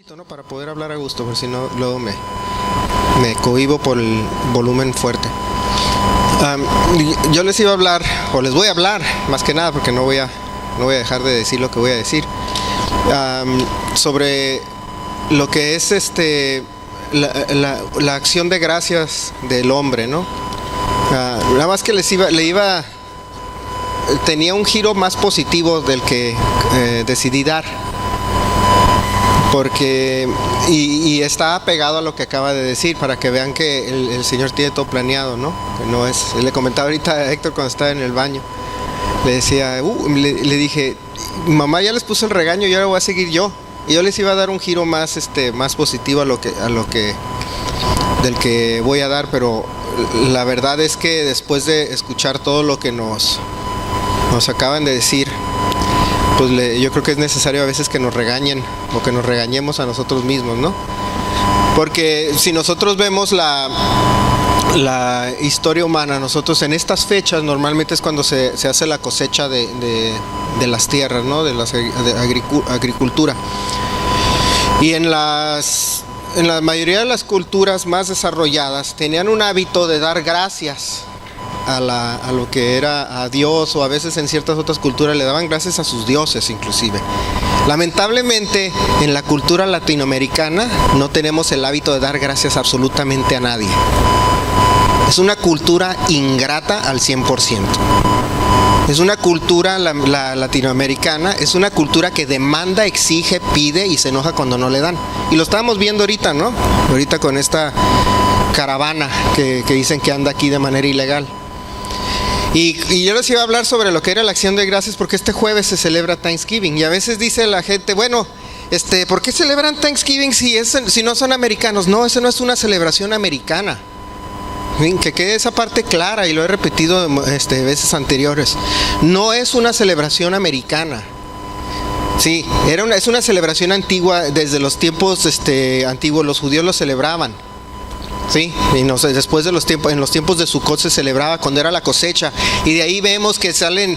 bajito, ¿no? Para poder hablar a gusto, porque si no, luego me cohíbo por el volumen fuerte. Yo les iba a hablar, o les voy a hablar, más que nada, porque no voy a dejar de decir lo que voy a decir, sobre lo que es la acción de gracias del hombre, ¿no? Nada más que tenía un giro más positivo del que decidí dar, porque y está pegado a lo que acaba de decir, para que vean que el Señor tiene todo planeado, ¿no? Que no es. Le comentaba ahorita a Héctor cuando estaba en el baño, le decía, le dije, mamá ya les puso el regaño y ahora voy a seguir yo, y yo les iba a dar un giro más más positivo a lo que del que voy a dar, pero la verdad es que después de escuchar todo lo que nos acaban de decir, pues yo creo que es necesario a veces que nos regañen o que nos regañemos a nosotros mismos, ¿no? Porque si nosotros vemos la historia humana, nosotros en estas fechas normalmente es cuando se hace la cosecha de las tierras, ¿no? De agricultura. Y en la mayoría de las culturas más desarrolladas tenían un hábito de dar gracias a lo que era a Dios, o a veces en ciertas otras culturas le daban gracias a sus dioses inclusive. Lamentablemente en la cultura latinoamericana no tenemos el hábito de dar gracias absolutamente a nadie. Es una cultura ingrata al 100%. Es una cultura, la latinoamericana, es una cultura que demanda, exige, pide y se enoja cuando no le dan. Y lo estábamos viendo ahorita, ¿no? Ahorita con esta caravana que dicen que anda aquí de manera ilegal. Y yo les iba a hablar sobre lo que era la acción de gracias, porque este jueves se celebra Thanksgiving. Y a veces dice la gente, bueno, ¿por qué celebran Thanksgiving si no son americanos? No, eso no es una celebración americana. Que quede esa parte clara, y lo he repetido veces anteriores. No es una celebración americana. Sí, es una celebración antigua. Desde los tiempos antiguos los judíos lo celebraban. Sí, y después de en los tiempos de Sukkot se celebraba cuando era la cosecha, y de ahí vemos que salen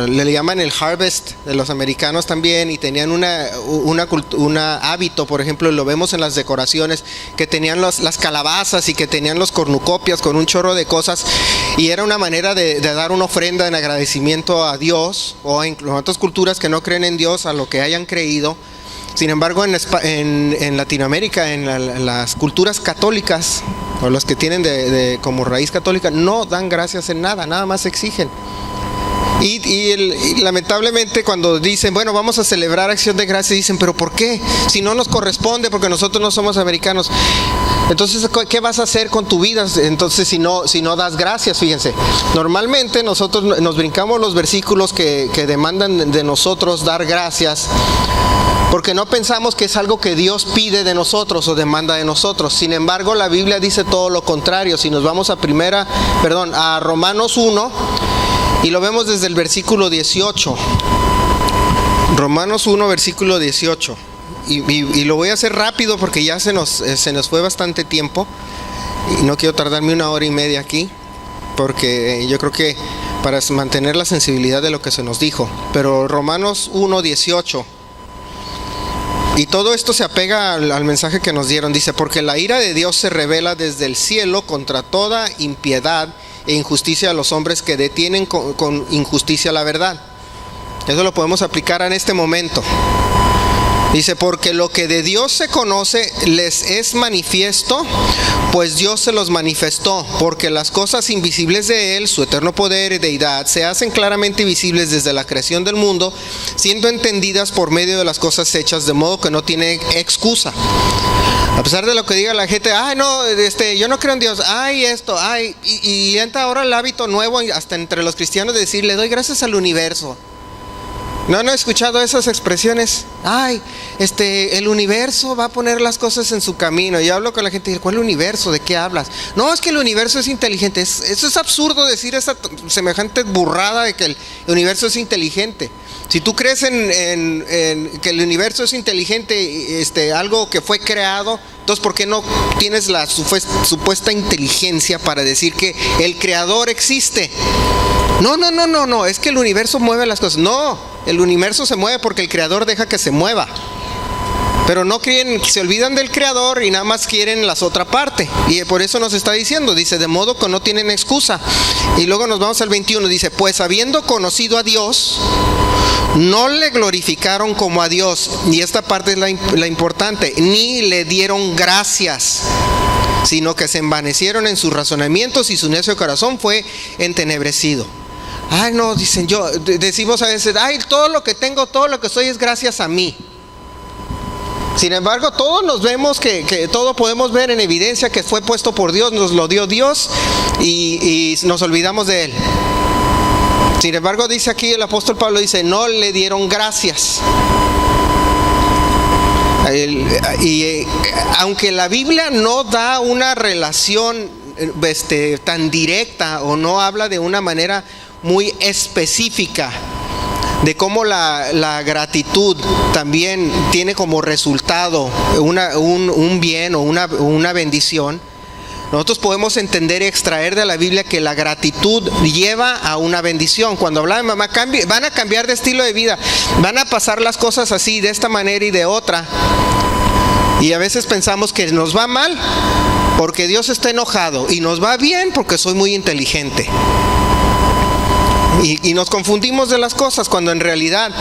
le llaman el harvest de los americanos también, y tenían un hábito, por ejemplo, lo vemos en las decoraciones, que tenían las calabazas y que tenían los cornucopias con un chorro de cosas, y era una manera de dar una ofrenda en agradecimiento a Dios, o en otras culturas que no creen en Dios, a lo que hayan creído. Sin embargo, en Latinoamérica, en las culturas católicas, o los que tienen como raíz católica, no dan gracias en nada más exigen. Y lamentablemente cuando dicen, bueno, vamos a celebrar acción de gracias, dicen, pero ¿por qué? Si no nos corresponde, porque nosotros no somos americanos. Entonces, ¿qué vas a hacer con tu vida? Entonces, si no das gracias, fíjense. Normalmente nosotros nos brincamos los versículos que demandan de nosotros dar gracias, porque no pensamos que es algo que Dios pide de nosotros o demanda de nosotros. Sin embargo, la Biblia dice todo lo contrario. Si nos vamos a Romanos 1, y lo vemos desde el versículo 18. Romanos 1, versículo 18. Y lo voy a hacer rápido porque ya se nos fue bastante tiempo. Y no quiero tardarme 1 hora y media aquí, porque yo creo que para mantener la sensibilidad de lo que se nos dijo. Pero Romanos 1, 18. Y todo esto se apega al mensaje que nos dieron. Dice, porque la ira de Dios se revela desde el cielo contra toda impiedad e injusticia a los hombres que detienen con injusticia la verdad. Eso lo podemos aplicar en este momento. Dice, porque lo que de Dios se conoce les es manifiesto, pues Dios se los manifestó, porque las cosas invisibles de Él, su eterno poder y deidad, se hacen claramente visibles desde la creación del mundo, siendo entendidas por medio de las cosas hechas, de modo que no tiene excusa. A pesar de lo que diga la gente, yo no creo en Dios, y entra ahora el hábito nuevo hasta entre los cristianos de decir, le doy gracias al universo. ¿No he escuchado esas expresiones? El universo va a poner las cosas en su camino. Yo hablo con la gente y digo, ¿cuál universo? ¿De qué hablas? No, es que el universo es inteligente. Eso es absurdo decir esa semejante burrada de que el universo es inteligente. Si tú crees en que el universo es inteligente, algo que fue creado, entonces ¿por qué no tienes la supuesta inteligencia para decir que el creador existe? No, es que el universo mueve las cosas. No, el universo se mueve porque el Creador deja que se mueva. Pero no quieren, se olvidan del Creador y nada más quieren la otra parte. Y por eso nos está diciendo, dice, de modo que no tienen excusa. Y luego nos vamos al 21, dice, pues habiendo conocido a Dios, no le glorificaron como a Dios. Y esta parte es la importante, ni le dieron gracias, sino que se envanecieron en sus razonamientos y su necio corazón fue entenebrecido. Ay, no, dicen, decimos a veces, ay, todo lo que tengo, todo lo que soy es gracias a mí. Sin embargo, todos nos vemos que todo podemos ver en evidencia que fue puesto por Dios, nos lo dio Dios y nos olvidamos de Él. Sin embargo, dice aquí el apóstol Pablo, dice, no le dieron gracias. Aunque la Biblia no da una relación tan directa o no habla de una manera muy específica de cómo la gratitud también tiene como resultado un bien o una bendición, nosotros podemos entender y extraer de la Biblia que la gratitud lleva a una bendición. Cuando hablaba de mamá, van a cambiar de estilo de vida, van a pasar las cosas así, de esta manera y de otra. Y a veces pensamos que nos va mal porque Dios está enojado y nos va bien porque soy muy inteligente. Y nos confundimos de las cosas cuando en realidad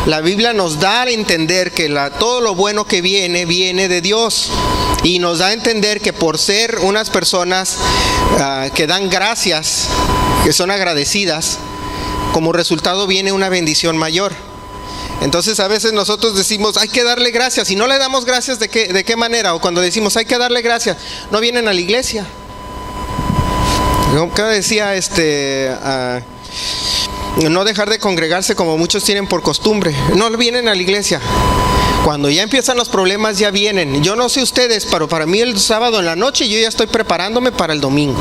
la Biblia nos da a entender que todo lo bueno que viene de Dios. Y nos da a entender que por ser unas personas que dan gracias, que son agradecidas, como resultado viene una bendición mayor. Entonces a veces nosotros decimos hay que darle gracias y no le damos gracias de qué manera. O cuando decimos hay que darle gracias, no vienen a la iglesia. ¿Qué decía no dejar de congregarse como muchos tienen por costumbre? No vienen a la iglesia. Cuando ya empiezan los problemas ya vienen. Yo no sé ustedes, pero para mí el sábado en la noche yo ya estoy preparándome para el domingo.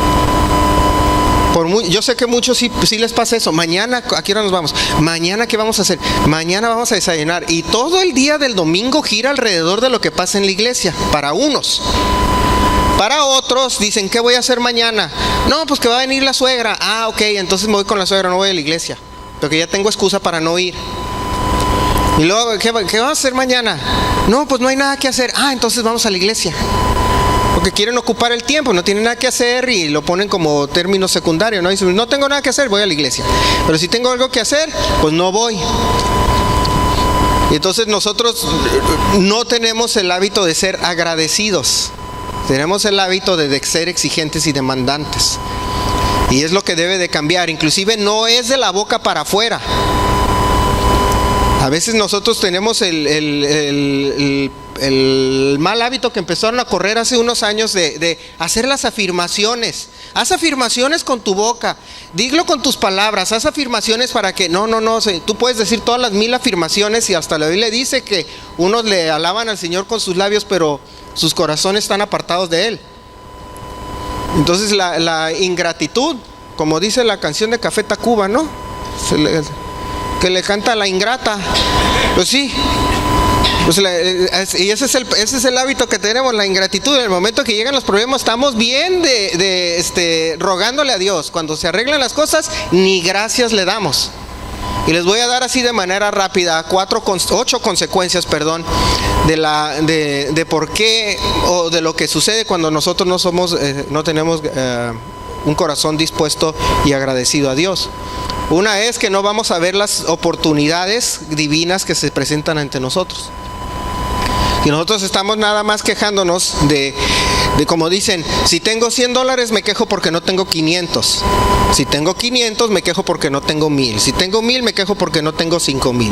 Yo sé que muchos sí les pasa eso. Mañana, ¿a qué hora nos vamos? Mañana, ¿qué vamos a hacer? Mañana vamos a desayunar. Y todo el día del domingo gira alrededor de lo que pasa en la iglesia. Para unos. Para otros dicen, ¿qué voy a hacer mañana? No, pues que va a venir la suegra. Ah, ok, entonces me voy con la suegra, no voy a la iglesia, porque ya tengo excusa para no ir. Y luego, ¿qué vamos a hacer mañana? No, pues no hay nada que hacer. Ah, entonces vamos a la iglesia. Porque quieren ocupar el tiempo, no tienen nada que hacer y lo ponen como término secundario, ¿no? Dicen, no tengo nada que hacer, voy a la iglesia. Pero si tengo algo que hacer, pues no voy. Y entonces nosotros no tenemos el hábito de ser agradecidos. Tenemos el hábito de ser exigentes y demandantes. Y es lo que debe de cambiar. Inclusive no es de la boca para afuera. A veces nosotros tenemos el mal hábito que empezaron a correr hace unos años de hacer las afirmaciones. Haz afirmaciones con tu boca, dilo con tus palabras, haz afirmaciones para que tú puedes decir todas las 1000 afirmaciones y hasta la Biblia dice que unos le alaban al Señor con sus labios, pero sus corazones están apartados de Él. Entonces la ingratitud, como dice la canción de Café Tacuba, ¿no? Que le canta la ingrata. Pues sí. Pues y ese es el hábito que tenemos, la ingratitud. En el momento que llegan los problemas estamos bien rogándole a Dios. Cuando se arreglan las cosas, ni gracias le damos. Y les voy a dar así de manera rápida 8 consecuencias, de por qué o de lo que sucede cuando nosotros no tenemos un corazón dispuesto y agradecido a Dios. Una es que no vamos a ver las oportunidades divinas que se presentan ante nosotros. Y nosotros estamos nada más quejándonos de como dicen, si tengo $100 me quejo porque no tengo 500. Si tengo 500 me quejo porque no tengo 1000. Si tengo 1000 me quejo porque no tengo 5000.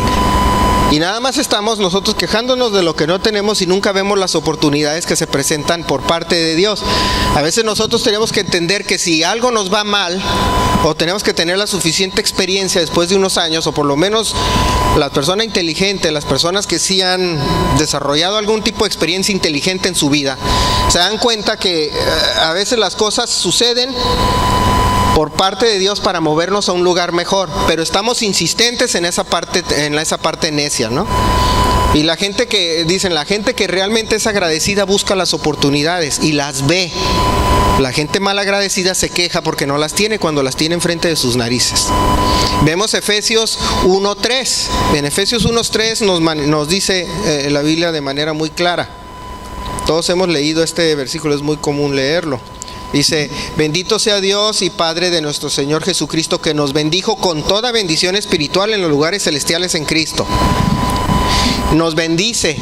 Y nada más estamos nosotros quejándonos de lo que no tenemos y nunca vemos las oportunidades que se presentan por parte de Dios. A veces nosotros tenemos que entender que si algo nos va mal, o tenemos que tener la suficiente experiencia después de unos años, o por lo menos la persona inteligente, las personas que sí han desarrollado algún tipo de experiencia inteligente en su vida, se dan cuenta que a veces las cosas suceden por parte de Dios para movernos a un lugar mejor, pero estamos insistentes en esa parte necia, ¿no? Y la gente que realmente es agradecida busca las oportunidades y las ve. La gente mal agradecida se queja porque no las tiene cuando las tiene enfrente de sus narices. Vemos Efesios 1:3. En Efesios 1:3 nos dice la Biblia de manera muy clara. Todos hemos leído este versículo, es muy común leerlo. Dice: bendito sea Dios y Padre de nuestro Señor Jesucristo, que nos bendijo con toda bendición espiritual en los lugares celestiales en Cristo. Nos bendice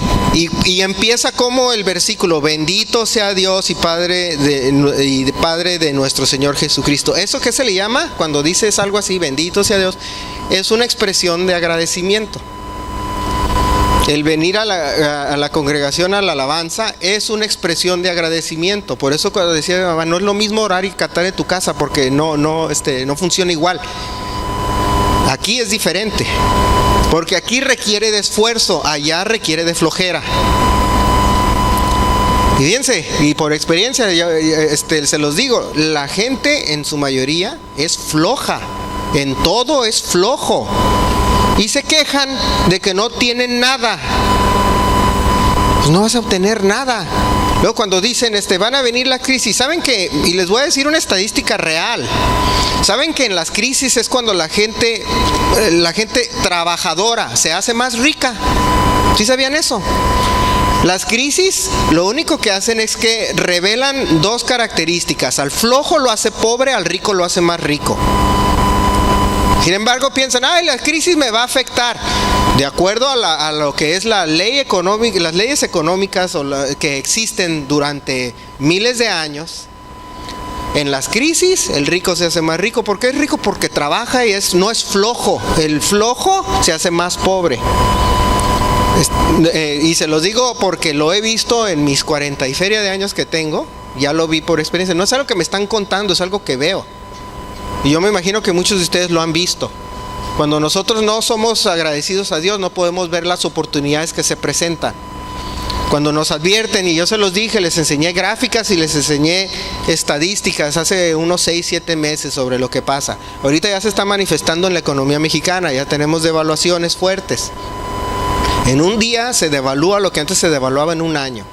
y empieza como el versículo: bendito sea Dios y Padre de nuestro Señor Jesucristo. ¿Eso qué se le llama? Cuando dices algo así, bendito sea Dios, es una expresión de agradecimiento. El venir a la congregación, a la alabanza, es una expresión de agradecimiento. Por eso cuando decía mi mamá, no es lo mismo orar y cantar en tu casa, porque no funciona igual. Aquí es diferente, porque aquí requiere de esfuerzo, allá requiere de flojera. Y fíjense, y por experiencia se los digo, la gente en su mayoría es floja, en todo es flojo. Y se quejan de que no tienen nada. Pues no vas a obtener nada. Luego cuando dicen van a venir las crisis, ¿saben qué? Y les voy a decir una estadística real. ¿Saben que en las crisis es cuando la gente trabajadora se hace más rica? ¿Sí sabían eso? Las crisis lo único que hacen es que revelan dos características: al flojo lo hace pobre, al rico lo hace más rico. Sin embargo piensan, la crisis me va a afectar. De acuerdo a lo que es la ley económica, las leyes económicas que existen durante miles de años, en las crisis el rico se hace más rico. ¿Por qué es rico? Porque trabaja y no es flojo. El flojo se hace más pobre. Y se los digo porque lo he visto en mis 40 y feria de años que tengo. Ya lo vi por experiencia. No es algo que me están contando, es algo que veo. Y yo me imagino que muchos de ustedes lo han visto. Cuando nosotros no somos agradecidos a Dios, no podemos ver las oportunidades que se presentan. Cuando nos advierten, y yo se los dije, les enseñé gráficas y les enseñé estadísticas hace unos 6-7 meses sobre lo que pasa. Ahorita ya se está manifestando en la economía mexicana, ya tenemos devaluaciones fuertes. En un día se devalúa lo que antes se devaluaba en un año.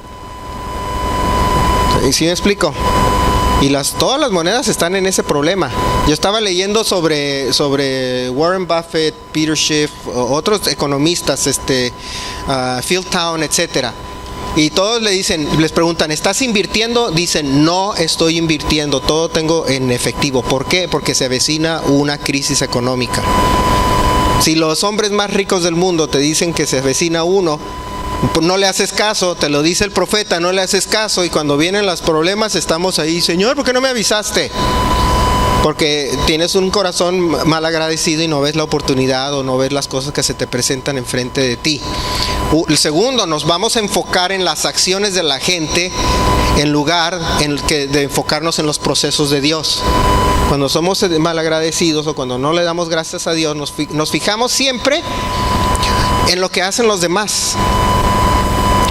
¿Sí me explico? Y todas las monedas están en ese problema. Yo estaba leyendo sobre Warren Buffett, Peter Schiff, otros economistas, Phil Town, etcétera. Y todos les preguntan, ¿estás invirtiendo? Dicen, no estoy invirtiendo, todo tengo en efectivo. ¿Por qué? Porque se avecina una crisis económica. Si los hombres más ricos del mundo te dicen que se avecina uno, no le haces caso, te lo dice el profeta, no le haces caso, y cuando vienen los problemas estamos ahí: Señor, ¿por qué no me avisaste? Porque tienes un corazón mal agradecido y no ves la oportunidad o no ves las cosas que se te presentan enfrente de ti. El segundo, nos vamos a enfocar en las acciones de la gente en lugar de enfocarnos en los procesos de Dios. Cuando somos mal agradecidos o cuando no le damos gracias a Dios, nos fijamos siempre en lo que hacen los demás,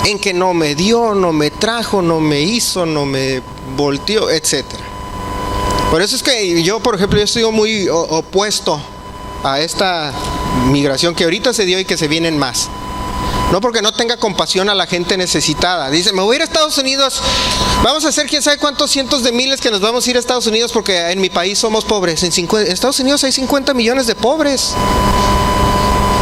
en que no me dio, no me trajo, no me hizo, no me volteó, etcétera. Por eso es que yo, por ejemplo, yo estoy muy opuesto a esta migración que ahorita se dio y que se vienen más. No porque no tenga compasión a la gente necesitada. Dice, me voy a ir a Estados Unidos, vamos a hacer quién sabe cuántos cientos de miles que nos vamos a ir a Estados Unidos porque en mi país somos pobres. En Estados Unidos hay 50 millones de pobres.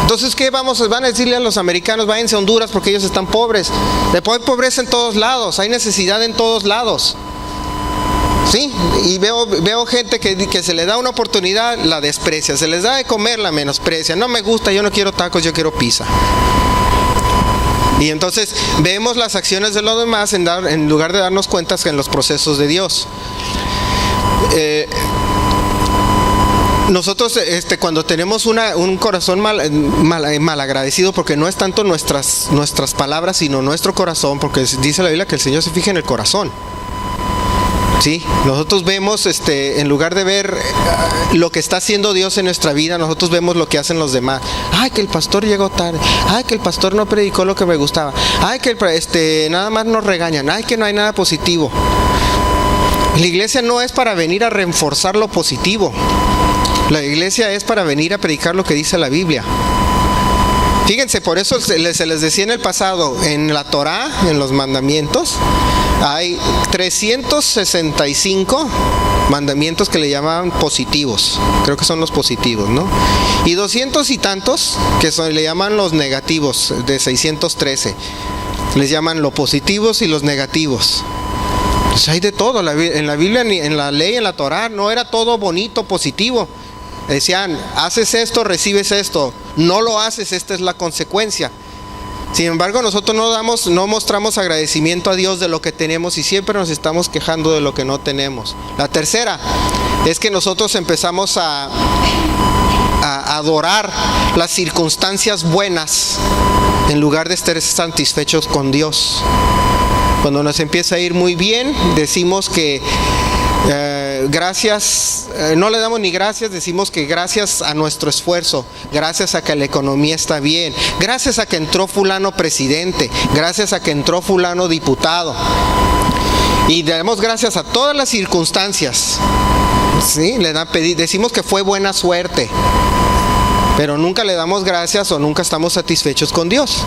Entonces, ¿qué van a decirle a los americanos? Váyanse a Honduras porque ellos están pobres. Después hay pobreza en todos lados, hay necesidad en todos lados. Sí, y veo gente que se le da una oportunidad, la desprecia, se les da de comer, la menosprecia. No me gusta, yo no quiero tacos, yo quiero pizza. Y entonces vemos las acciones de los demás en lugar de darnos cuenta en los procesos de Dios. Nosotros cuando tenemos un corazón mal agradecido, porque no es tanto nuestras palabras, sino nuestro corazón, porque dice la Biblia que el Señor se fija en el corazón. Sí, nosotros vemos, en lugar de ver lo que está haciendo Dios en nuestra vida, nosotros vemos lo que hacen los demás. Ay, que el pastor llegó tarde. Ay, que el pastor no predicó lo que me gustaba. Ay, que nada más nos regañan. Ay, que no hay nada positivo. La iglesia no es para venir a reforzar lo positivo. La iglesia es para venir a predicar lo que dice la Biblia. Fíjense, por eso se les decía en el pasado, en la Torá, en los mandamientos, hay 365 mandamientos que le llaman positivos, creo que son los positivos, ¿no? Y 200 y tantos que le llaman los negativos, de 613, les llaman los positivos y los negativos. Pues hay de todo, en la Biblia, en la ley, en la Torá, no era todo bonito, positivo. Decían, haces esto, recibes esto, no lo haces, esta es la consecuencia. Sin embargo, nosotros no mostramos agradecimiento a Dios de lo que tenemos y siempre nos estamos quejando de lo que no tenemos. La tercera es que nosotros empezamos a adorar las circunstancias buenas en lugar de estar satisfechos con Dios. Cuando nos empieza a ir muy bien, decimos que gracias, no le damos ni gracias, decimos que gracias a nuestro esfuerzo, gracias a que la economía está bien, gracias a que entró fulano presidente, gracias a que entró fulano diputado. Y damos gracias a todas las circunstancias. ¿Sí? Decimos que fue buena suerte, pero nunca le damos gracias o nunca estamos satisfechos con Dios.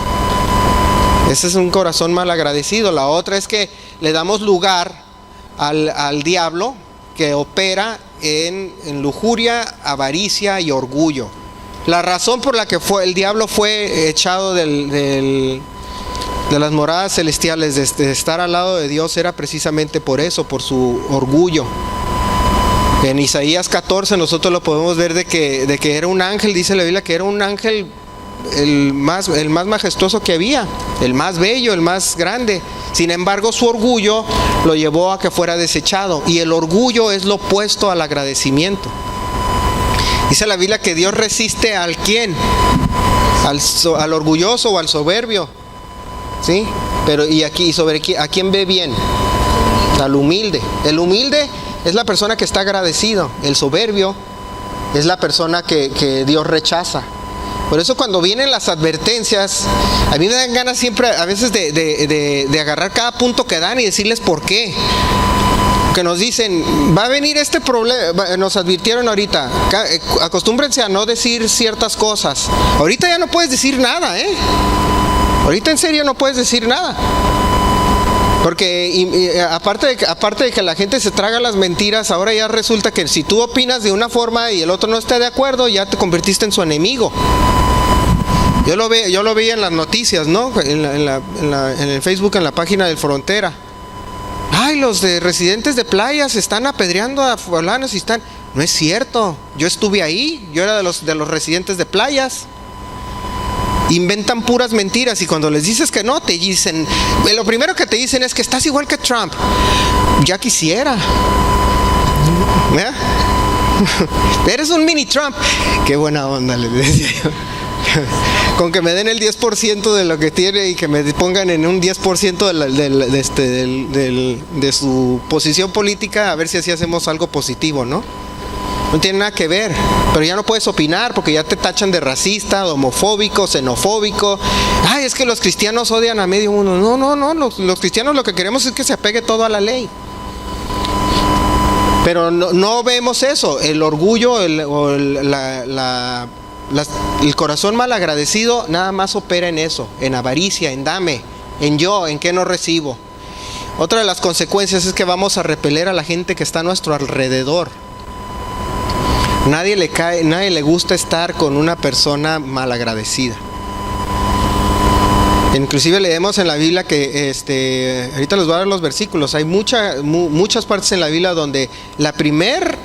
Ese es un corazón mal agradecido. La otra es que le damos lugar al diablo, que opera en lujuria, avaricia y orgullo. La razón por la que el diablo fue echado de las moradas celestiales, de estar al lado de Dios, era precisamente por eso, por su orgullo. En Isaías 14 nosotros lo podemos ver de que era un ángel, dice la Biblia que era un ángel el más majestuoso que había, el más bello, el más grande. Sin embargo, su orgullo lo llevó a que fuera desechado, y el orgullo es lo opuesto al agradecimiento. Dice la Biblia que Dios resiste al ¿quién? Al orgulloso o al soberbio, ¿sí? Pero ¿a quién ve bien? Al humilde. El humilde es la persona que está agradecido. El soberbio es la persona que Dios rechaza. Por eso cuando vienen las advertencias, a mí me dan ganas siempre a veces de agarrar cada punto que dan y decirles por qué. Que nos dicen, va a venir este problema, nos advirtieron ahorita, acostúmbrense a no decir ciertas cosas. Ahorita ya no puedes decir nada, ahorita en serio no puedes decir nada. Porque aparte de que la gente se traga las mentiras, ahora ya resulta que si tú opinas de una forma y el otro no está de acuerdo, ya te convertiste en su enemigo. Yo lo veía en las noticias, ¿no? En el Facebook, en la página del Frontera. Ay, los de residentes de playas están apedreando a fulanos y están... No es cierto, yo estuve ahí, yo era de los residentes de playas. Inventan puras mentiras y cuando les dices que no, te dicen, lo primero que te dicen es que estás igual que Trump. Ya quisiera. ¿Eh? Eres un mini Trump. Qué buena onda, les decía yo. Con que me den el 10% de lo que tiene y que me pongan en un 10% de su posición política, a ver si así hacemos algo positivo, ¿no? No tiene nada que ver, pero ya no puedes opinar porque ya te tachan de racista, de homofóbico, xenofóbico. Ay, es que los cristianos odian a medio mundo. No, los cristianos lo que queremos es que se apegue todo a la ley. Pero no vemos eso, el orgullo, el corazón malagradecido nada más opera en eso, en avaricia, en dame, en yo, en que no recibo. Otra de las consecuencias es que vamos a repeler a la gente que está a nuestro alrededor. Nadie le gusta estar con una persona malagradecida. Inclusive leemos en la Biblia que, ahorita les voy a dar los versículos, hay muchas partes en la Biblia donde el primer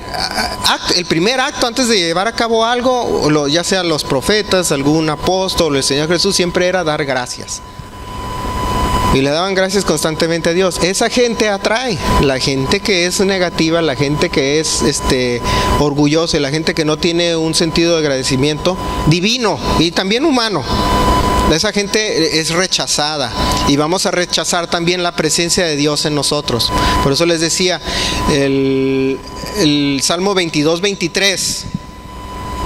acto antes de llevar a cabo algo, ya sea los profetas, algún apóstol, el Señor Jesús, siempre era dar gracias. Y le daban gracias constantemente a Dios. Esa gente atrae, la gente que es negativa, la gente que es orgullosa, la gente que no tiene un sentido de agradecimiento divino y también humano. Esa gente es rechazada y vamos a rechazar también la presencia de Dios en nosotros. Por eso les decía el Salmo 22, 23.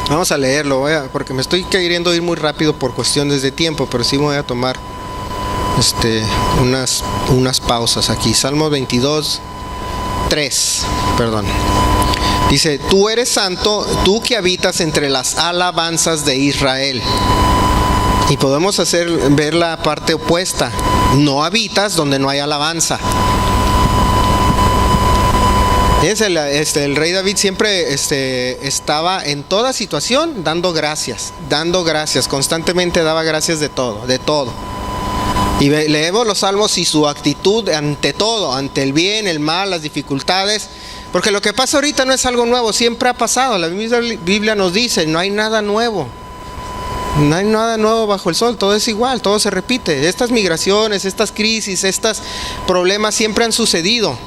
Vamos a leerlo, porque me estoy queriendo ir muy rápido por cuestiones de tiempo, pero sí me voy a tomar unas pausas aquí. Salmo 22, 3, perdón. Dice, tú eres santo, tú que habitas entre las alabanzas de Israel. Y podemos ver la parte opuesta. No habitas donde no hay alabanza. El rey David siempre estaba en toda situación dando gracias, constantemente daba gracias de todo. Y leemos los salmos y su actitud ante todo, ante el bien, el mal, las dificultades, porque lo que pasa ahorita no es algo nuevo, siempre ha pasado. La misma Biblia nos dice, no hay nada nuevo. No hay nada nuevo bajo el sol, todo es igual, todo se repite. Estas migraciones, estas crisis, estos problemas siempre han sucedido.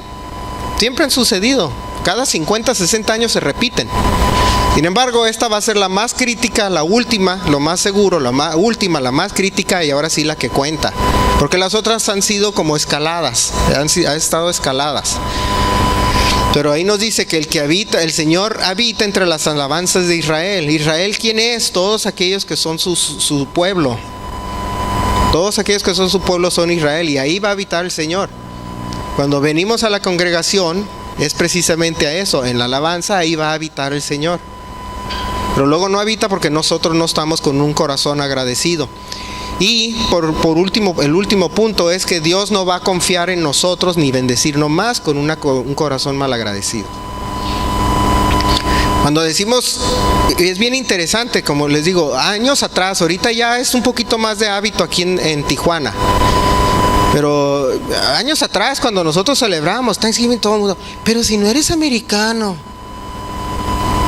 Cada 50, 60 años se repiten. Sin embargo, esta va a ser la más crítica, la última, lo más seguro, la más crítica, y ahora sí la que cuenta. Porque las otras han sido como escaladas, han estado escaladas. Pero ahí nos dice que el Señor habita entre las alabanzas de Israel. ¿Israel quién es? Todos aquellos que son su pueblo. Todos aquellos que son su pueblo son Israel, y ahí va a habitar el Señor. Cuando venimos a la congregación, es precisamente a eso, en la alabanza, ahí va a habitar el Señor. Pero luego no habita porque nosotros no estamos con un corazón agradecido. Y por último, el último punto es que Dios no va a confiar en nosotros ni bendecirnos más con un corazón mal agradecido. Cuando decimos, es bien interesante, como les digo, años atrás, ahorita ya es un poquito más de hábito aquí en Tijuana. Pero años atrás, cuando nosotros celebramos Thanksgiving, todo el mundo, pero si no eres americano.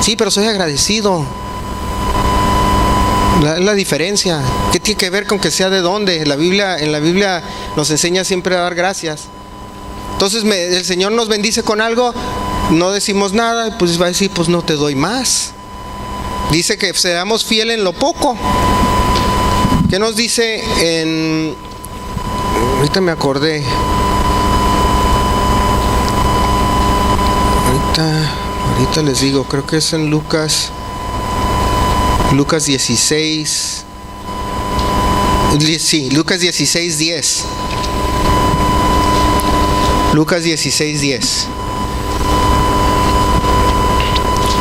Sí, pero soy agradecido. La diferencia. ¿Qué tiene que ver con que sea de dónde? En la Biblia nos enseña siempre a dar gracias. Entonces el Señor nos bendice con algo, no decimos nada, pues va a decir, pues no te doy más. Dice que seamos fieles en lo poco. ¿Qué nos dice en... Ahorita me acordé. Ahorita les digo, creo que es en Lucas 16. Sí, Lucas 16:10. Lucas 16:10.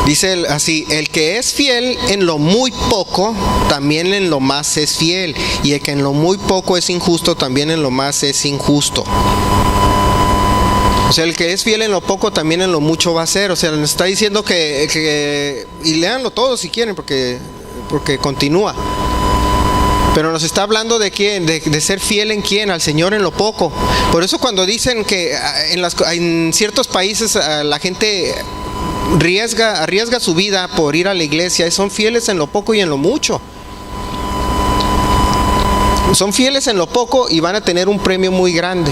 Dice así: el que es fiel en lo muy poco, también en lo más es fiel. Y el que en lo muy poco es injusto, también en lo más es injusto. O sea, el que es fiel en lo poco, también en lo mucho va a ser. O sea, nos está diciendo que y léanlo todos si quieren, porque continúa. Pero nos está hablando de quién, de ser fiel en quién, al Señor en lo poco. Por eso cuando dicen que en ciertos países la gente arriesga su vida por ir a la iglesia, son fieles en lo poco y en lo mucho. Son fieles en lo poco y van a tener un premio muy grande.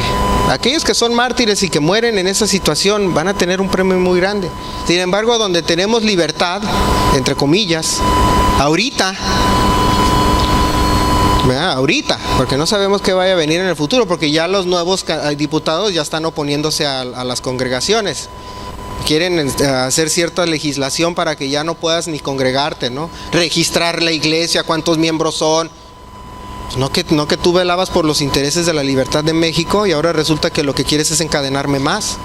Aquellos que son mártires y que mueren en esa situación van a tener un premio muy grande. Sin embargo, donde tenemos libertad, entre comillas, ahorita, porque no sabemos qué vaya a venir en el futuro, porque ya los nuevos diputados ya están oponiéndose a las congregaciones. Quieren hacer cierta legislación para que ya no puedas ni congregarte, ¿no? Registrar la iglesia, cuántos miembros son. No que tú velabas por los intereses de la libertad de México y ahora resulta que lo que quieres es encadenarme más.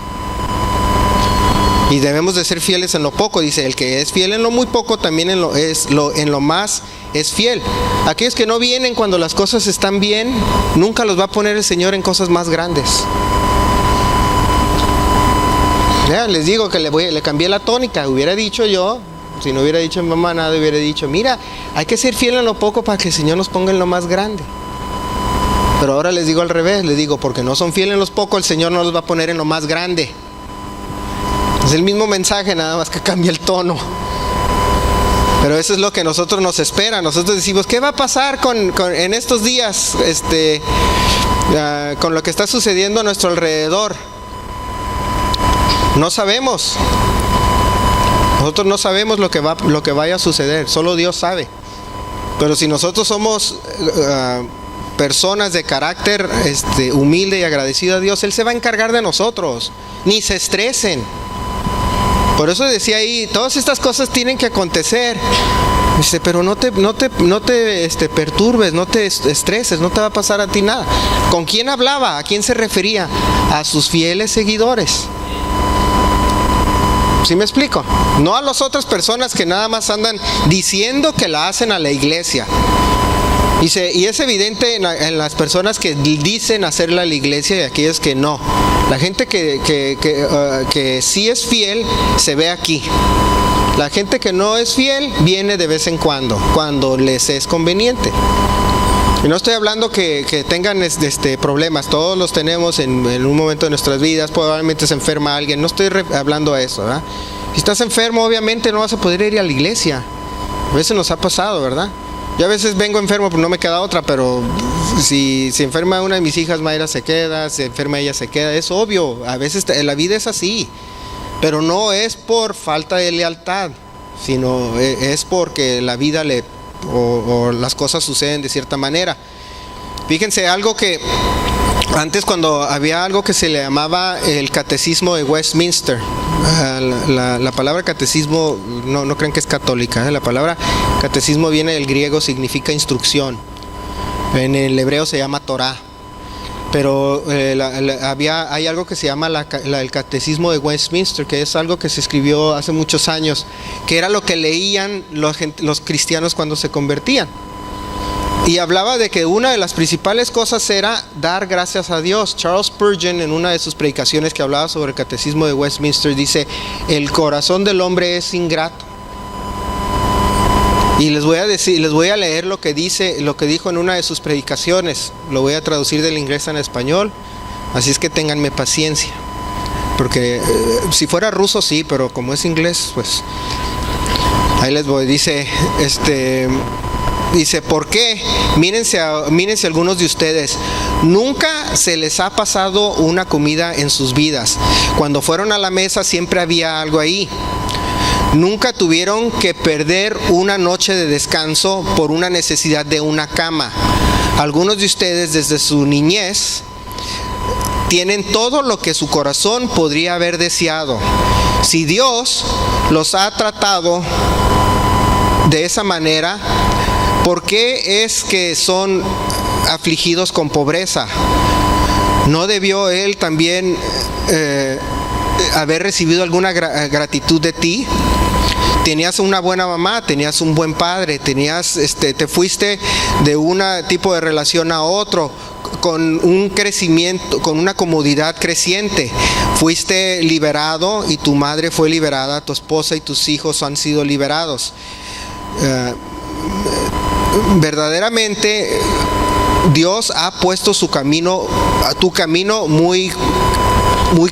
Y debemos de ser fieles en lo poco. Dice, el que es fiel en lo muy poco, también en lo más es fiel. Aquellos que no vienen cuando las cosas están bien, nunca los va a poner el Señor en cosas más grandes. Ya, les digo que le cambié la tónica. Hubiera dicho yo, si no hubiera dicho mi mamá nada, hubiera dicho, mira, hay que ser fiel en lo poco para que el Señor nos ponga en lo más grande. Pero ahora les digo al revés, les digo, porque no son fieles en lo poco, el Señor no los va a poner en lo más grande. Es el mismo mensaje, nada más que cambia el tono. Pero eso es lo que nosotros nos espera. Nosotros decimos, ¿qué va a pasar en estos días? Con lo que está sucediendo a nuestro alrededor. No sabemos. Nosotros no sabemos lo que vaya a suceder. Solo Dios sabe. Pero si nosotros somos personas de carácter humilde y agradecido a Dios, Él se va a encargar de nosotros. Ni se estresen. Por eso decía ahí, todas estas cosas tienen que acontecer. Dice, pero no te perturbes, no te estreses, no te va a pasar a ti nada. ¿Con quién hablaba? ¿A quién se refería? A sus fieles seguidores. ¿Sí me explico? No a las otras personas que nada más andan diciendo que la hacen a la iglesia. Dice, y es evidente en las personas que dicen hacerla a la iglesia y aquellas que no. La gente que sí es fiel se ve aquí. La gente que no es fiel viene de vez en cuando les es conveniente. Y no estoy hablando que tengan problemas, todos los tenemos en un momento de nuestras vidas, probablemente se enferma alguien, no estoy hablando a eso, ¿verdad? Si estás enfermo, obviamente no vas a poder ir a la iglesia. A veces nos ha pasado, ¿verdad? Yo a veces vengo enfermo, pues no me queda otra, pero si se enferma una de mis hijas, Mayra se queda, se enferma ella se queda, es obvio, a veces la vida es así, pero no es por falta de lealtad, sino es porque la vida o las cosas suceden de cierta manera. Fíjense, algo que antes, cuando había algo que se le llamaba el catecismo de Westminster, la palabra catecismo no crean que es católica, la palabra catecismo viene del griego, significa instrucción, en el hebreo se llama Torah, pero hay algo que se llama el catecismo de Westminster, que es algo que se escribió hace muchos años, que era lo que leían los cristianos cuando se convertían. Y hablaba de que una de las principales cosas era dar gracias a Dios. Charles Spurgeon, en una de sus predicaciones que hablaba sobre el catecismo de Westminster, dice: el corazón del hombre es ingrato. Y les voy a leer lo que dijo en una de sus predicaciones. Lo voy a traducir del inglés al español, así es que ténganme paciencia. Porque si fuera ruso sí, pero como es inglés, pues ahí les voy. Dice, ¿por qué? Mírense algunos de ustedes, nunca se les ha pasado una comida en sus vidas. Cuando fueron a la mesa siempre había algo ahí. Nunca tuvieron que perder una noche de descanso por una necesidad de una cama. Algunos de ustedes desde su niñez tienen todo lo que su corazón podría haber deseado. Si Dios los ha tratado de esa manera, ¿por qué es que son afligidos con pobreza? ¿No debió Él también haber recibido alguna gratitud de ti? Tenías una buena mamá, tenías un buen padre, te fuiste de un tipo de relación a otro, con un crecimiento, con una comodidad creciente. Fuiste liberado y tu madre fue liberada, tu esposa y tus hijos han sido liberados. Verdaderamente Dios ha puesto tu camino muy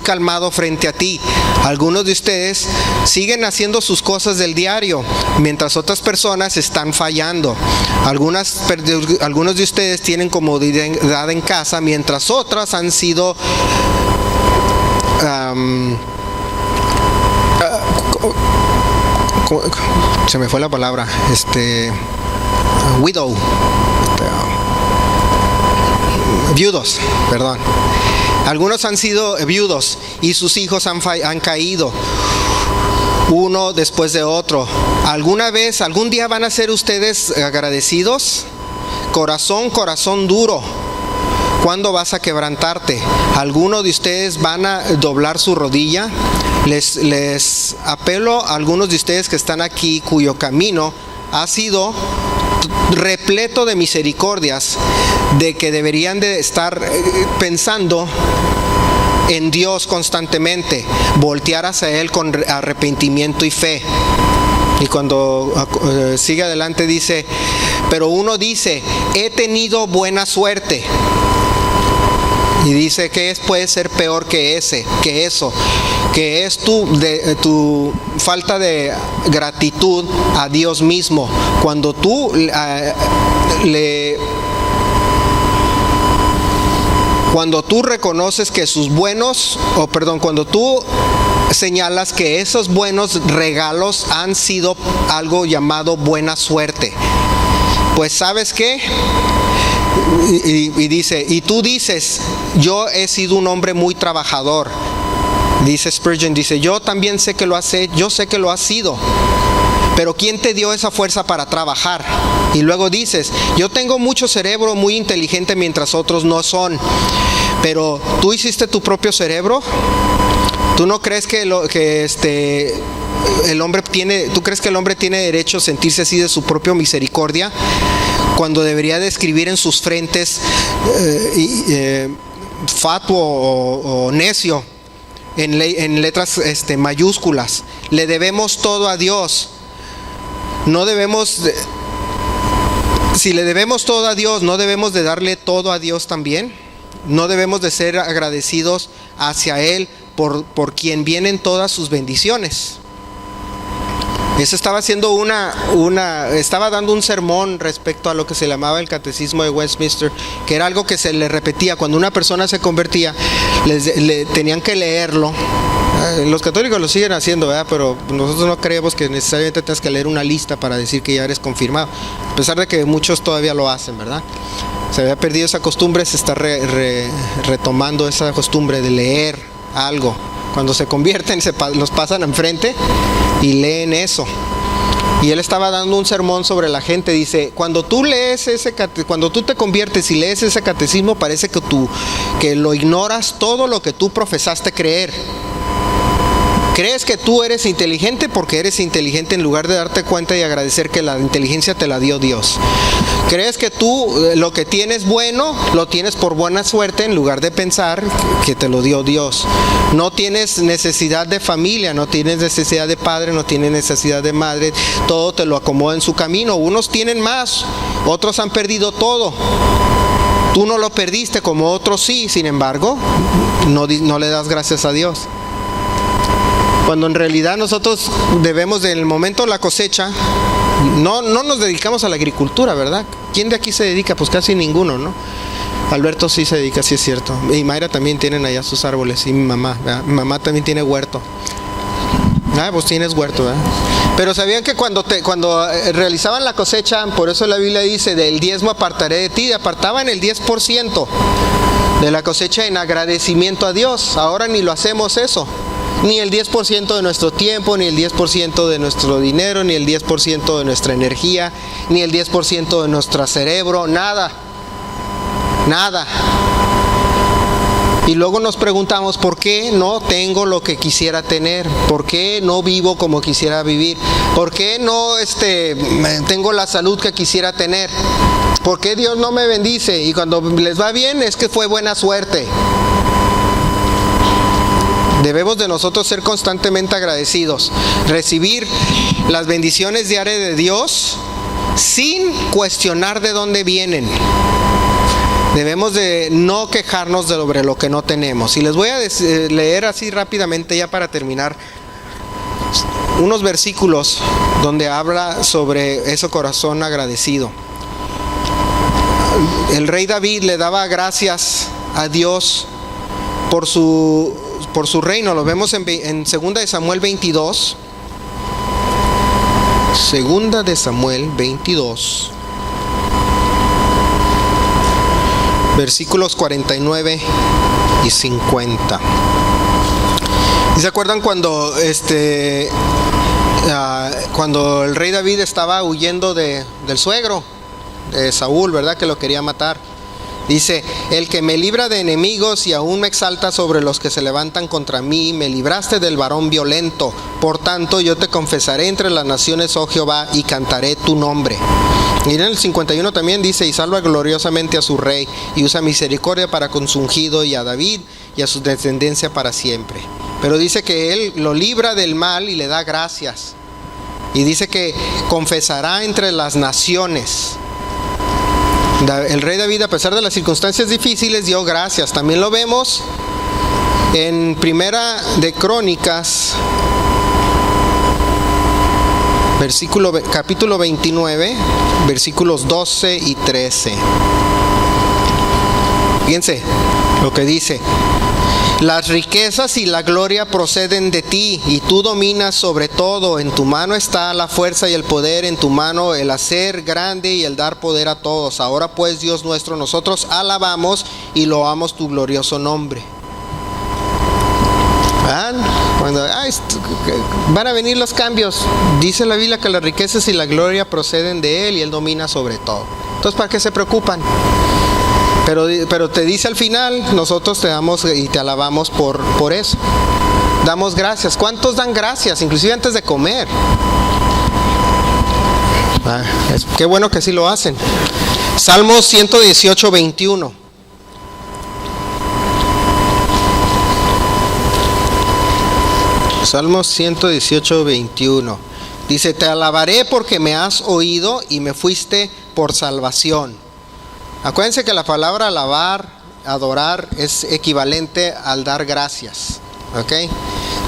calmado frente a ti. Algunos de ustedes siguen haciendo sus cosas del diario, mientras otras personas están fallando. Algunos de ustedes tienen comodidad en casa, mientras otras han sido se me fue la palabra, viudos, perdón. Algunos han sido viudos y sus hijos han caído uno después de otro. ¿Algún día van a ser ustedes agradecidos? Corazón duro, ¿cuándo vas a quebrantarte? ¿Alguno de ustedes van a doblar su rodilla? Les apelo a algunos de ustedes que están aquí, cuyo camino ha sido repleto de misericordias, de que deberían de estar pensando en Dios constantemente, voltear hacia Él con arrepentimiento y fe. Y cuando sigue adelante dice, pero uno dice, he tenido buena suerte. Y dice que puede ser peor que eso, que es tu falta de gratitud a Dios mismo. Cuando tú reconoces que cuando tú señalas que esos buenos regalos han sido algo llamado buena suerte, pues ¿sabes qué? Y dice, y tú dices, yo he sido un hombre muy trabajador. Dice Spurgeon, yo también sé que lo has hecho, yo sé que lo has sido, pero ¿quién te dio esa fuerza para trabajar? Y luego dices, yo tengo mucho cerebro, muy inteligente, mientras otros no son. Pero ¿tú hiciste tu propio cerebro? ¿Tú no crees que el hombre tiene derecho a sentirse así de su propia misericordia? cuando debería de escribir en sus frentes fatuo o necio en letras mayúsculas. Le debemos todo a Dios. No debemos si le debemos todo a Dios, ¿no debemos de darle todo a Dios también? ¿No debemos de ser agradecidos hacia Él por quien vienen todas sus bendiciones? Eso estaba haciendo estaba dando un sermón respecto a lo que se llamaba el Catecismo de Westminster, que era algo que se le repetía cuando una persona se convertía, tenían que leerlo. Los católicos lo siguen haciendo, ¿verdad? Pero nosotros no creemos que necesariamente tengas que leer una lista para decir que ya eres confirmado, a pesar de que muchos todavía lo hacen, ¿verdad? Se había perdido esa costumbre, se está retomando esa costumbre de leer algo. Cuando se convierten, los pasan enfrente y leen eso. Y él estaba dando un sermón sobre la gente. Dice, cuando tú te conviertes y lees ese catecismo, parece que lo ignoras todo lo que tú profesaste creer. Crees que tú eres inteligente porque eres inteligente en lugar de darte cuenta y agradecer que la inteligencia te la dio Dios. Crees que tú lo que tienes bueno lo tienes por buena suerte en lugar de pensar que te lo dio Dios. No tienes necesidad de familia, no tienes necesidad de padre, no tienes necesidad de madre. Todo te lo acomoda en su camino. Unos tienen más, otros han perdido todo. Tú no lo perdiste como otros sí, sin embargo, no le das gracias a Dios. Cuando en realidad nosotros debemos, en el momento de la cosecha, no nos dedicamos a la agricultura, ¿verdad? ¿Quién de aquí se dedica? Pues casi ninguno, ¿no? Alberto sí se dedica, sí es cierto. Y Mayra también tienen allá sus árboles, y mi mamá, ¿verdad? Mi mamá también tiene huerto. Pues tienes huerto, ¿verdad? Pero sabían que cuando realizaban la cosecha, por eso la Biblia dice, del diezmo apartaré de ti, apartaban el 10% de la cosecha en agradecimiento a Dios. Ahora ni lo hacemos eso. Ni el 10% de nuestro tiempo, ni el 10% de nuestro dinero, ni el 10% de nuestra energía, ni el 10% de nuestro cerebro, nada. Y luego nos preguntamos, ¿por qué no tengo lo que quisiera tener? ¿Por qué no vivo como quisiera vivir? ¿Por qué no tengo la salud que quisiera tener? ¿Por qué Dios no me bendice? Y cuando les va bien es que fue buena suerte. Debemos de nosotros ser constantemente agradecidos, recibir las bendiciones diarias de Dios sin cuestionar de dónde vienen. Debemos de no quejarnos sobre lo que no tenemos. Y les voy a leer así rápidamente ya para terminar unos versículos donde habla sobre ese corazón agradecido. El rey David le daba gracias a Dios por su reino. Lo vemos en 2 de Samuel 22. 2 de Samuel 22. Versículos 49 y 50. ¿Y se acuerdan cuando el rey David estaba huyendo del suegro de Saúl, ¿verdad? Que lo quería matar. Dice, el que me libra de enemigos y aún me exalta sobre los que se levantan contra mí, me libraste del varón violento. Por tanto, yo te confesaré entre las naciones, oh Jehová, y cantaré tu nombre. Y en el 51 también dice, y salva gloriosamente a su rey, y usa misericordia para con su ungido, y a David y a su descendencia para siempre. Pero dice que él lo libra del mal y le da gracias. Y dice que confesará entre las naciones. El rey David, a pesar de las circunstancias difíciles, dio gracias. También lo vemos en Primera de Crónicas, capítulo 29, versículos 12 y 13. Fíjense lo que dice. Las riquezas y la gloria proceden de ti, y tú dominas sobre todo. En tu mano está la fuerza y el poder, en tu mano el hacer grande y el dar poder a todos. Ahora pues, Dios nuestro, nosotros alabamos y loamos tu glorioso nombre. Cuando van a venir los cambios, dice la Biblia que las riquezas y la gloria proceden de Él y Él domina sobre todo. Entonces, ¿para qué se preocupan? Pero te dice al final, nosotros te damos y te alabamos por eso. Damos gracias. ¿Cuántos dan gracias? Inclusive antes de comer. Qué bueno que sí lo hacen. Salmos 118, 21. Salmos 118, 21. Dice: te alabaré porque me has oído y me fuiste por salvación. Acuérdense que la palabra alabar, adorar, es equivalente al dar gracias. ¿Ok?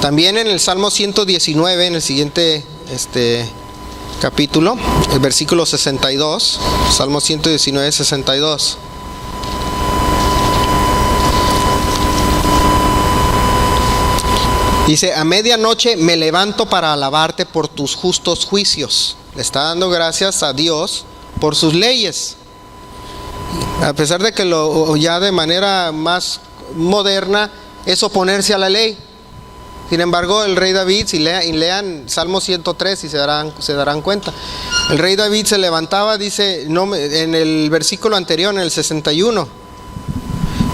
También en el Salmo 119, en el siguiente capítulo, el versículo 62, Salmo 119, 62. Dice: a medianoche me levanto para alabarte por tus justos juicios. Le está dando gracias a Dios por sus leyes. A pesar de que ya de manera más moderna es oponerse a la ley. Sin embargo, el rey David, si lean Salmo 103 y se darán cuenta. El rey David se levantaba, dice en el versículo anterior, en el 61.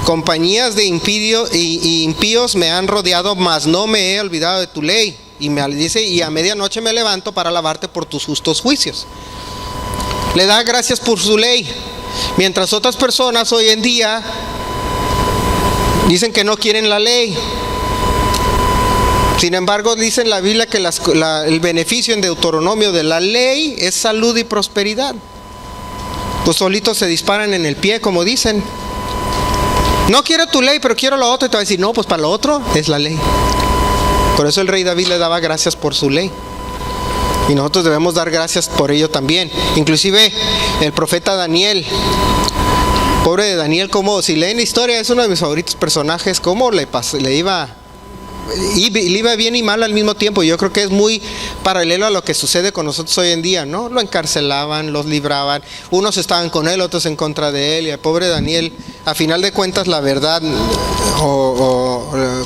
Compañías de impíos me han rodeado, mas no me he olvidado de tu ley. Y dice: y a medianoche me levanto para alabarte por tus justos juicios. Le da gracias por su ley. Mientras otras personas hoy en día dicen que no quieren la ley. Sin embargo, dice en la Biblia que el beneficio en Deuteronomio de la ley es salud y prosperidad. Pues solitos se disparan en el pie, como dicen. No quiero tu ley, pero quiero lo otro. Y te va a decir: no, pues para lo otro es la ley. Por eso el rey David le daba gracias por su ley. Y nosotros debemos dar gracias por ello también. Inclusive el profeta Daniel, pobre de Daniel, como si leen la historia, es uno de mis favoritos personajes, cómo le iba bien y mal al mismo tiempo. Yo creo que es muy paralelo a lo que sucede con nosotros hoy en día, ¿no? Lo encarcelaban, los libraban, unos estaban con él, otros en contra de él. Y el pobre Daniel, a final de cuentas, la verdad,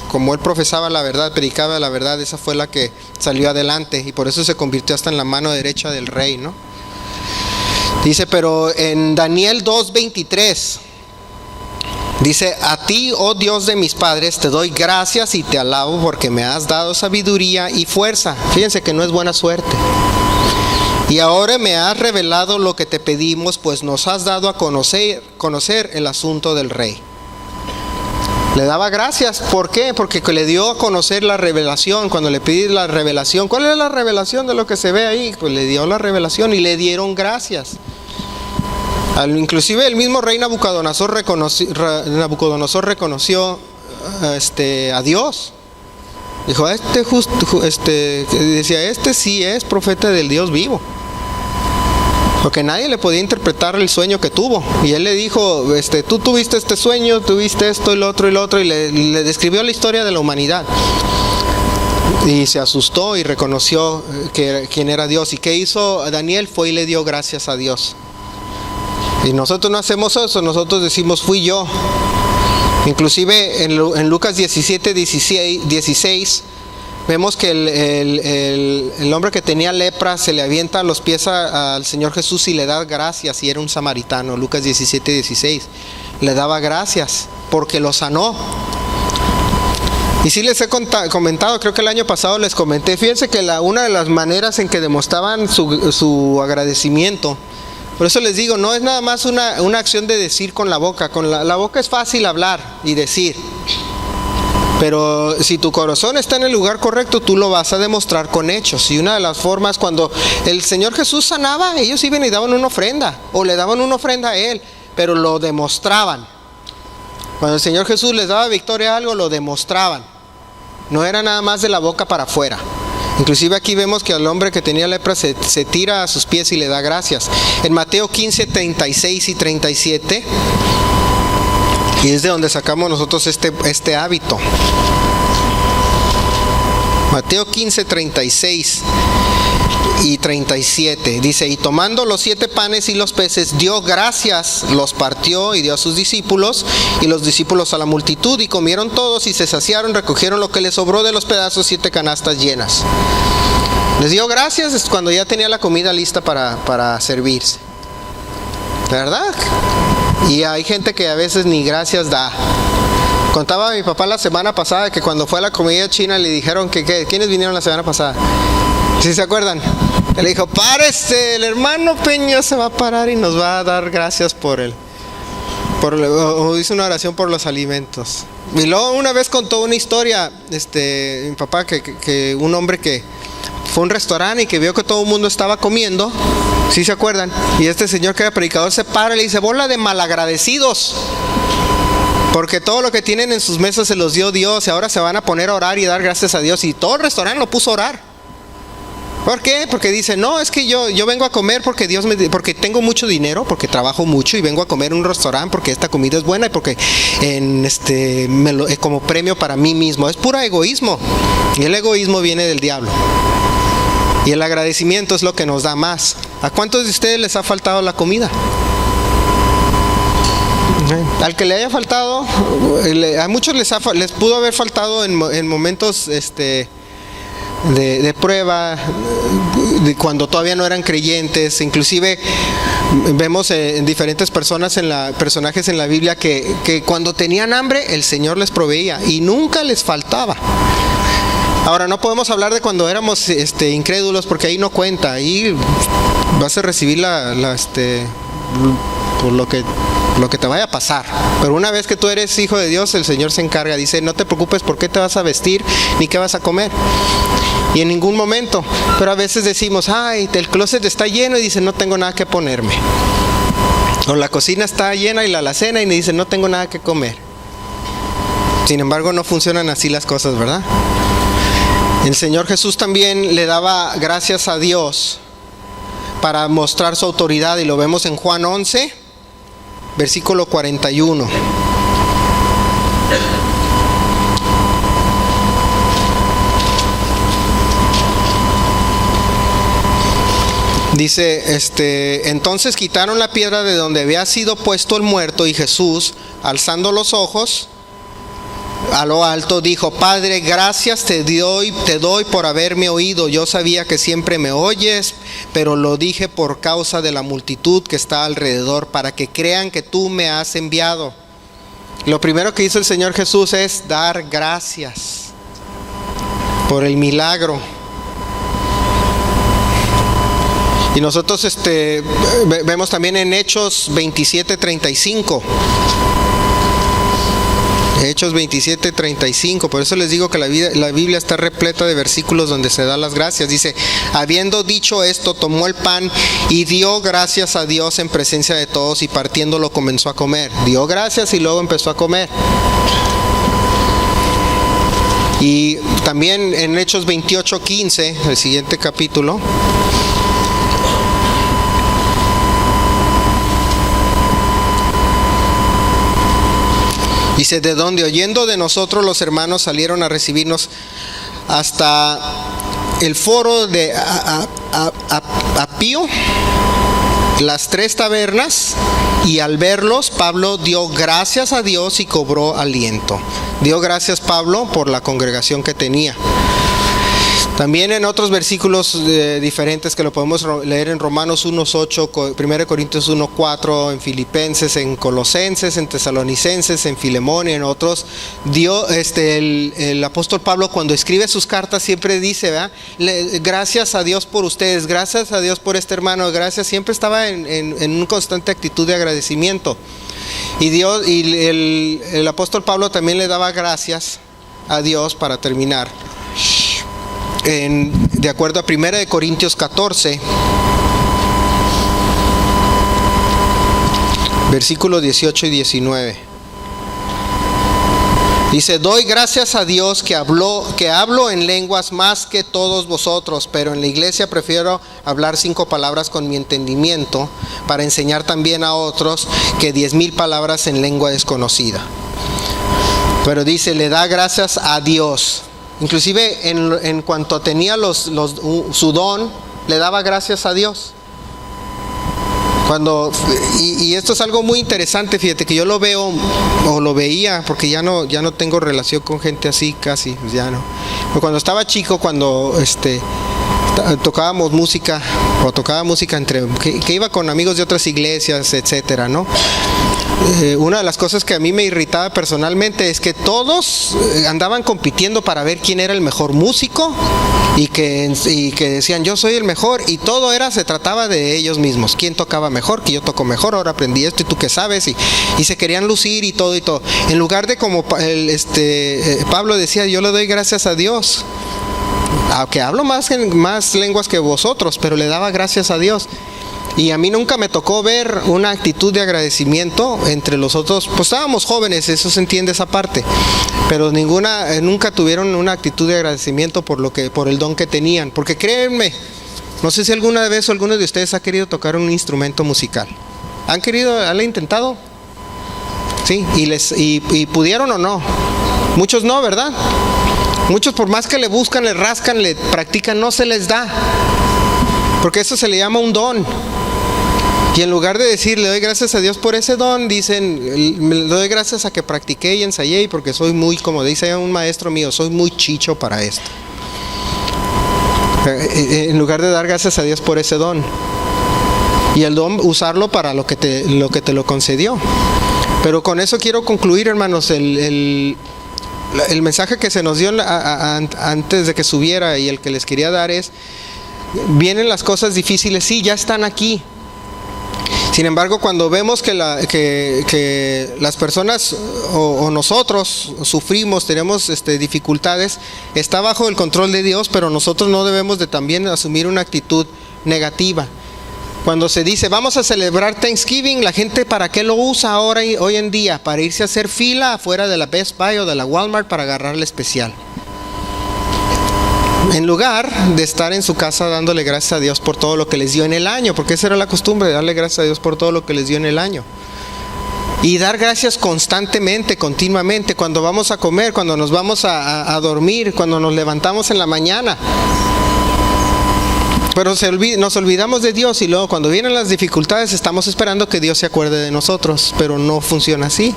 como él profesaba la verdad, predicaba la verdad, esa fue la que salió adelante, y por eso se convirtió hasta en la mano derecha del rey, ¿no? Dice, pero en Daniel 2:23 dice: a ti, oh Dios de mis padres, te doy gracias y te alabo porque me has dado sabiduría y fuerza. Fíjense que no es buena suerte. Y ahora me has revelado lo que te pedimos, pues nos has dado a conocer el asunto del rey. Le daba gracias. ¿Por qué? Porque le dio a conocer la revelación. Cuando le pedí la revelación, ¿cuál es la revelación de lo que se ve ahí? Pues le dio la revelación y le dieron gracias. Inclusive el mismo rey Nabucodonosor reconoció a Dios. Dijo: decía, este sí es profeta del Dios vivo. Porque nadie le podía interpretar el sueño que tuvo. Y él le dijo: tú tuviste este sueño, tuviste esto y lo otro, y le describió la historia de la humanidad. Y se asustó y reconoció quién era Dios. ¿Y qué hizo Daniel? Fue y le dio gracias a Dios. Y nosotros no hacemos eso, nosotros decimos: fui yo. Inclusive en Lucas 17:16 vemos que el hombre que tenía lepra se le avienta a los pies al Señor Jesús y le da gracias, y era un samaritano. Lucas 17:16 le daba gracias porque lo sanó. Y sí les he comentado, creo que el año pasado les comenté, fíjense que una de las maneras en que demostraban su agradecimiento, por eso les digo, no es nada más una acción de decir con la boca. Con la boca es fácil hablar y decir, pero si tu corazón está en el lugar correcto, tú lo vas a demostrar con hechos. Y una de las formas, cuando el Señor Jesús sanaba, ellos iban y daban una ofrenda, o le daban una ofrenda a Él, pero lo demostraban. Cuando el Señor Jesús les daba victoria a algo, lo demostraban. No era nada más de la boca para afuera. Inclusive aquí vemos que al hombre que tenía lepra se tira a sus pies y le da gracias. En Mateo 15:36 y 37, y es de donde sacamos nosotros este hábito. Mateo 15:36 y 37 dice: y tomando los 7 panes y los peces, dio gracias, los partió y dio a sus discípulos, y los discípulos a la multitud, y comieron todos y se saciaron, recogieron lo que les sobró de los pedazos, 7 canastas llenas. Les dio gracias cuando ya tenía la comida lista para servirse, ¿verdad? Y hay gente que a veces ni gracias da. Contaba a mi papá la semana pasada que cuando fue a la comida china le dijeron ¿quiénes vinieron la semana pasada? ¿Sí se acuerdan? Él le dijo, párese, el hermano Peña se va a parar y nos va a dar gracias o hizo una oración por los alimentos. Y luego una vez contó una historia, mi papá, que un hombre que fue a un restaurante y que vio que todo el mundo estaba comiendo, ¿sí se acuerdan? Y este señor que era predicador se para y le dice, bola de malagradecidos, porque todo lo que tienen en sus mesas se los dio Dios y ahora se van a poner a orar y dar gracias a Dios. Y todo el restaurante lo puso a orar. ¿Por qué? Porque dice, no, es que yo vengo a comer porque porque tengo mucho dinero, porque trabajo mucho y vengo a comer en un restaurante porque esta comida es buena y porque como premio para mí mismo. Es puro egoísmo. Y el egoísmo viene del diablo. Y el agradecimiento es lo que nos da más. ¿A cuántos de ustedes les ha faltado la comida? Al que le haya faltado, a muchos les pudo haber faltado en momentos de prueba, cuando todavía no eran creyentes. Inclusive vemos en diferentes personajes en la Biblia que cuando tenían hambre el Señor les proveía y nunca les faltaba. Ahora no podemos hablar de cuando éramos incrédulos, porque ahí no cuenta, ahí vas a recibir por lo que te vaya a pasar. Pero una vez que tú eres hijo de Dios, el Señor se encarga, dice, no te preocupes por qué te vas a vestir ni qué vas a comer. Y en ningún momento. Pero a veces decimos, ay, el closet está lleno, y dice, no tengo nada que ponerme. O la cocina está llena y la alacena, y me dice, no tengo nada que comer. Sin embargo, no funcionan así las cosas, ¿verdad? El Señor Jesús también le daba gracias a Dios para mostrar su autoridad, y lo vemos en Juan 11, versículo 41. Dice, entonces quitaron la piedra de donde había sido puesto el muerto, y Jesús, alzando los ojos a lo alto, dijo, Padre, gracias te doy por haberme oído. Yo sabía que siempre me oyes, pero lo dije por causa de la multitud que está alrededor, para que crean que tú me has enviado. Lo primero que hizo el Señor Jesús es dar gracias por el milagro. Y nosotros vemos también en Hechos 27:35. Hechos 27:35. Por eso les digo que la Biblia está repleta de versículos donde se da las gracias. Dice, habiendo dicho esto, tomó el pan y dio gracias a Dios en presencia de todos, y partiéndolo comenzó a comer. Dio gracias y luego empezó a comer. Y también en Hechos 28:15, el siguiente capítulo, dice, de donde oyendo de nosotros los hermanos salieron a recibirnos hasta el foro de Apio, las 3 tabernas, y al verlos Pablo dio gracias a Dios y cobró aliento. Dio gracias Pablo por la congregación que tenía. También en otros versículos diferentes que lo podemos leer en Romanos 1:8, 1 Corintios 1:4, en Filipenses, en Colosenses, en Tesalonicenses, en Filemón y en otros, el apóstol Pablo, cuando escribe sus cartas, siempre dice, ¿verdad? Gracias a Dios por ustedes, gracias a Dios por este hermano, gracias. Siempre estaba en una constante actitud de agradecimiento. Y el apóstol Pablo también le daba gracias a Dios, para terminar, de acuerdo a 1 Corintios 14, versículos 18 y 19. Dice, doy gracias a Dios que hablo en lenguas más que todos vosotros, pero en la iglesia prefiero hablar 5 palabras con mi entendimiento, para enseñar también a otros, que 10,000 palabras en lengua desconocida. Pero dice, le da gracias a Dios. Inclusive en cuanto tenía su don, le daba gracias a Dios. Y esto es algo muy interesante, fíjate, que yo lo veo, o lo veía, porque ya no tengo relación con gente así, casi, pues ya no. Pero cuando estaba chico, cuando tocábamos música, que iba con amigos de otras iglesias, etcétera, ¿no? una de las cosas que a mí me irritaba personalmente es que todos andaban compitiendo para ver quién era el mejor músico y que decían yo soy el mejor, y todo se trataba de ellos mismos, quién tocaba mejor, que yo toco mejor, ahora aprendí esto y tú qué sabes, y se querían lucir y todo, en lugar de como Pablo decía, yo le doy gracias a Dios, aunque hablo más lenguas que vosotros, pero le daba gracias a Dios. Y a mí nunca me tocó ver una actitud de agradecimiento entre los otros. Pues estábamos jóvenes, eso se entiende esa parte. Pero nunca tuvieron una actitud de agradecimiento por el don que tenían. Porque créanme, no sé si alguna vez o alguno de ustedes ha querido tocar un instrumento musical. ¿Han intentado? Sí, y pudieron o no. Muchos no, ¿verdad? Muchos por más que le buscan, le rascan, le practican, no se les da. Porque eso se le llama un don. Y en lugar de decir, le doy gracias a Dios por ese don, dicen, le doy gracias a que practiqué y ensayé, y porque soy muy, como dice un maestro mío, soy muy chicho para esto. En lugar de dar gracias a Dios por ese don. Y el don, usarlo para lo que te lo concedió. Pero con eso quiero concluir, hermanos, el mensaje que se nos dio antes de que subiera, y el que les quería dar es, vienen las cosas difíciles, sí, ya están aquí. Sin embargo, cuando vemos que las personas o nosotros sufrimos, tenemos dificultades, está bajo el control de Dios, pero nosotros no debemos de también asumir una actitud negativa. Cuando se dice, vamos a celebrar Thanksgiving, la gente ¿para qué lo usa hoy en día? Para irse a hacer fila afuera de la Best Buy o de la Walmart para agarrarle especial. En lugar de estar en su casa dándole gracias a Dios por todo lo que les dio en el año, porque esa era la costumbre, darle gracias a Dios por todo lo que les dio en el año. Y dar gracias constantemente, continuamente, cuando vamos a comer, cuando nos vamos a dormir, cuando nos levantamos en la mañana. Pero nos olvidamos de Dios, y luego cuando vienen las dificultades estamos esperando que Dios se acuerde de nosotros, pero no funciona así.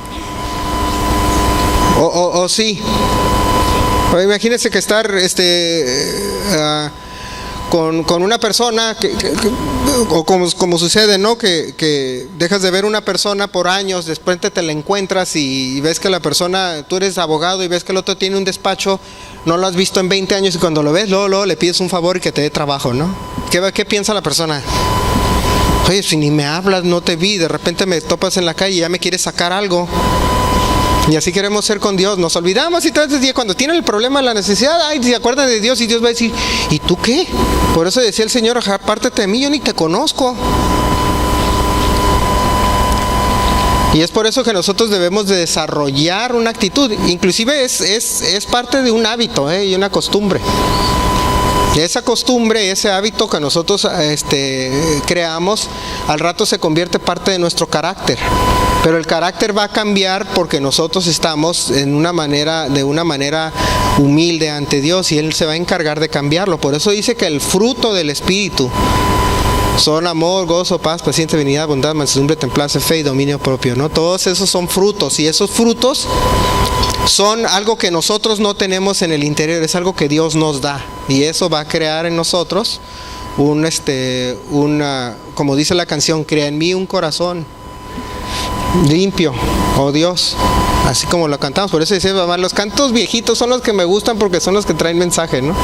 O sí. Imagínense que estar con una persona o como sucede, ¿no? Que dejas de ver una persona por años, después te la encuentras y ves que la persona, tú eres abogado y ves que el otro tiene un despacho, no lo has visto en 20 años, y cuando lo ves, luego le pides un favor y que te dé trabajo, ¿no? ¿Qué piensa la persona? Oye, si ni me hablas, no te vi, de repente me topas en la calle y ya me quieres sacar algo. Y así queremos ser con Dios, nos olvidamos, y tras el día cuando tienen el problema, la necesidad, se acuerdan de Dios, y Dios va a decir, ¿y tú qué? Por eso decía el Señor, apártate de mí, yo ni te conozco. Y es por eso que nosotros debemos de desarrollar una actitud, inclusive es parte de un hábito y una costumbre. Y esa costumbre, ese hábito que nosotros creamos, al rato se convierte parte de nuestro carácter. Pero el carácter va a cambiar porque nosotros estamos de una manera humilde ante Dios, y Él se va a encargar de cambiarlo. Por eso dice que el fruto del Espíritu son amor, gozo, paz, paciencia, benignidad, bondad, mansedumbre, templanza, fe y dominio propio, ¿no? Todos esos son frutos, y esos frutos son algo que nosotros no tenemos en el interior, es algo que Dios nos da, y eso va a crear en nosotros como dice la canción, crea en mí un corazón limpio, oh Dios, así como lo cantamos. Por eso dice mamá, los cantos viejitos son los que me gustan porque son los que traen mensaje, ¿no?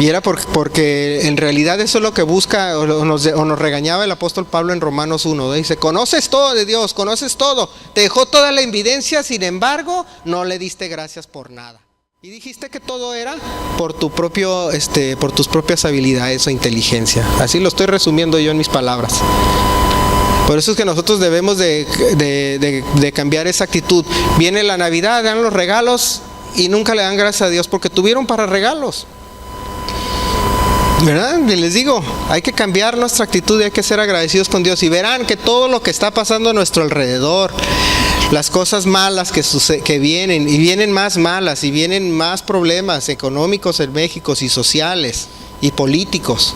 Y era porque en realidad eso es lo que busca, o nos regañaba el apóstol Pablo en Romanos 1, dice, conoces todo de Dios, conoces todo, te dejó toda la evidencia, sin embargo, no le diste gracias por nada. Y dijiste que todo era por tus propias habilidades o inteligencia. Así lo estoy resumiendo yo en mis palabras. Por eso es que nosotros debemos de cambiar esa actitud. Viene la Navidad, dan los regalos y nunca le dan gracias a Dios porque tuvieron para regalos, ¿verdad? Y les digo, hay que cambiar nuestra actitud y hay que ser agradecidos con Dios, y verán que todo lo que está pasando a nuestro alrededor, las cosas malas que vienen, y vienen más malas, y vienen más problemas económicos en México, y sociales y políticos.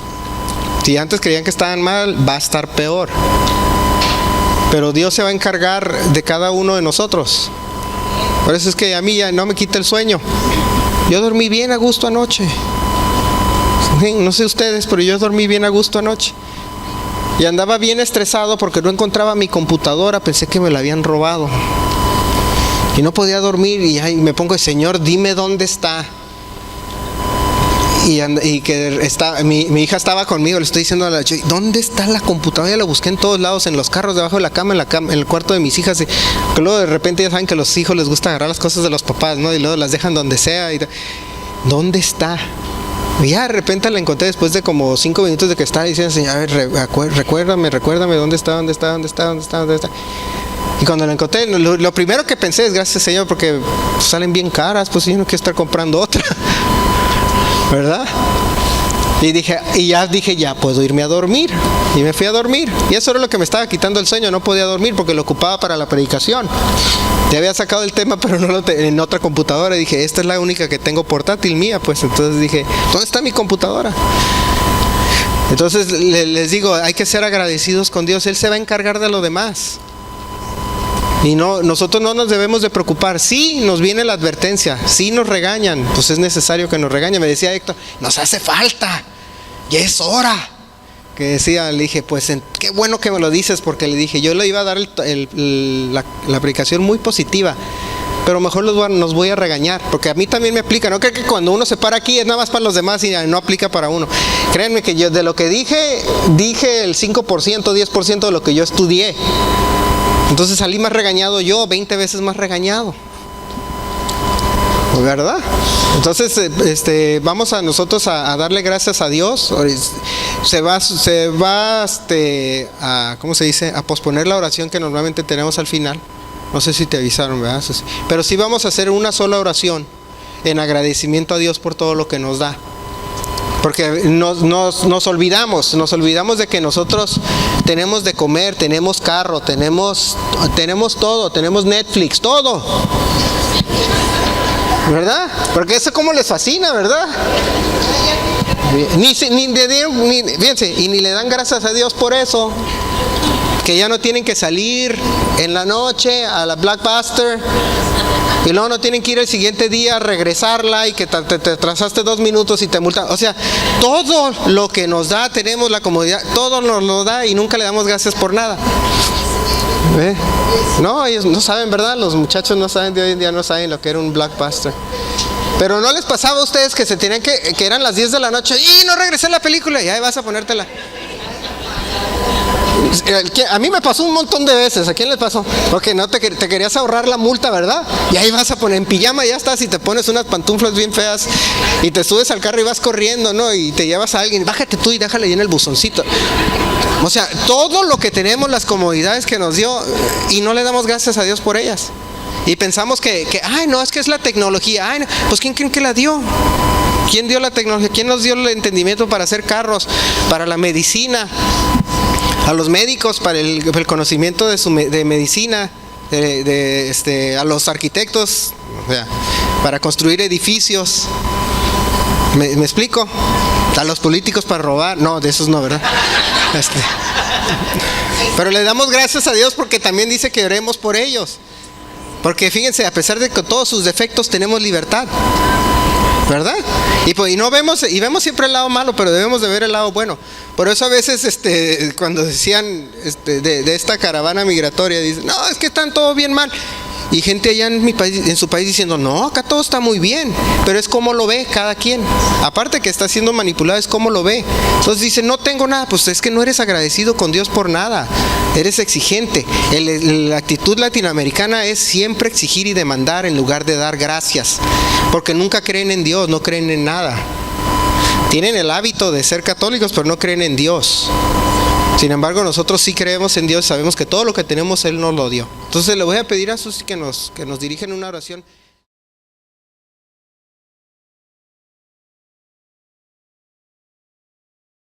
Si antes creían que estaban mal, va a estar peor. Pero Dios se va a encargar de cada uno de nosotros. Por eso es que a mí ya no me quita el sueño. Yo dormí bien a gusto anoche. No sé ustedes, pero yo dormí bien a gusto anoche. Y andaba bien estresado porque no encontraba mi computadora, pensé que me la habían robado. Y no podía dormir y ahí me pongo, Señor, dime dónde está. Y que mi hija estaba conmigo, le estoy diciendo a la chica, ¿dónde está la computadora? Ya la busqué en todos lados, en los carros, debajo de la cama, en el cuarto de mis hijas. Y que luego de repente ya saben que a los hijos les gusta agarrar las cosas de los papás, ¿no? Y luego las dejan donde sea. ¿Dónde está? Y ya de repente la encontré después de como 5 minutos de que estaba diciendo, Señor, a ver, recuérdame, ¿dónde está? Y cuando la encontré, lo primero que pensé es, gracias Señor, porque salen bien caras, pues yo no quiero estar comprando otra, ¿verdad? Ya puedo irme a dormir. Y me fui a dormir. Y eso era lo que me estaba quitando el sueño. No podía dormir porque lo ocupaba para la predicación. Ya había sacado el tema, pero no en otra computadora. Y dije, esta es la única que tengo portátil mía. Pues entonces dije, ¿dónde está mi computadora? Entonces les digo, hay que ser agradecidos con Dios. Él se va a encargar de lo demás. Y nosotros no nos debemos de preocupar. Sí nos viene la advertencia, sí nos regañan, pues es necesario que nos regañen. Me decía Héctor, nos hace falta, ya es hora. Que decía, le dije, pues qué bueno que me lo dices, porque le dije, yo le iba a dar la predicación muy positiva, pero mejor nos voy a regañar, porque a mí también me aplica. No creo que cuando uno se para aquí es nada más para los demás y no aplica para uno. Créanme que yo de lo que dije el 5%, 10% de lo que yo estudié. Entonces salí más regañado yo, 20 veces más regañado, ¿verdad? Entonces vamos a nosotros a darle gracias a Dios. Se va a ¿cómo se dice? A posponer la oración que normalmente tenemos al final. No sé si te avisaron, ¿verdad? Pero sí vamos a hacer una sola oración en agradecimiento a Dios por todo lo que nos da. Porque nos olvidamos de que nosotros tenemos de comer, tenemos carro, tenemos todo, tenemos Netflix, todo, ¿verdad? Porque eso como les fascina, ¿verdad? Fíjense, y ni le dan gracias a Dios por eso, que ya no tienen que salir en la noche a la Blockbuster. Y luego no tienen que ir el siguiente día a regresarla y que te atrasaste 2 minutos y te multan. O sea, todo lo que nos da, tenemos la comodidad, todo nos lo da y nunca le damos gracias por nada. No, ellos no saben, ¿verdad? Los muchachos no saben, de hoy en día no saben lo que era un Blockbuster. Pero ¿no les pasaba a ustedes que se tenían que eran las 10 de la noche y no regresé a la película y ahí vas a ponértela? A mí me pasó un montón de veces. ¿A quién les pasó? Porque no te querías ahorrar la multa, ¿verdad? Y ahí vas a poner en pijama, ya estás, y te pones unas pantuflas bien feas y te subes al carro y vas corriendo, ¿no? Y te llevas a alguien, bájate tú y déjale ahí en el buzoncito. O sea, todo lo que tenemos, las comodidades que nos dio, y no le damos gracias a Dios por ellas. Y pensamos que ay, no, es que es la tecnología. Ay, no. Pues ¿quién creen que la dio? ¿Quién dio la tecnología? ¿Quién nos dio el entendimiento para hacer carros, para la medicina? A los médicos para el conocimiento de medicina, a los arquitectos, o sea, para construir edificios. ¿Me explico? A los políticos para robar. No, de esos no, ¿verdad? Pero le damos gracias a Dios porque también dice que oremos por ellos. Porque fíjense, a pesar de que todos sus defectos tenemos libertad, ¿verdad? Y no vemos, y vemos siempre el lado malo, pero debemos de ver el lado bueno. Por eso a veces cuando decían de esta caravana migratoria, dicen, no, es que están todo bien mal. Y gente allá en su país diciendo, no, acá todo está muy bien, pero es como lo ve cada quien. Aparte que está siendo manipulado, es como lo ve. Entonces dicen, no tengo nada, pues es que no eres agradecido con Dios por nada, eres exigente. La actitud latinoamericana es siempre exigir y demandar en lugar de dar gracias, porque nunca creen en Dios, no creen en nada. Tienen el hábito de ser católicos, pero no creen en Dios. Sin embargo, nosotros sí creemos en Dios, sabemos que todo lo que tenemos Él nos lo dio. Entonces le voy a pedir a Susi que nos dirija en una oración.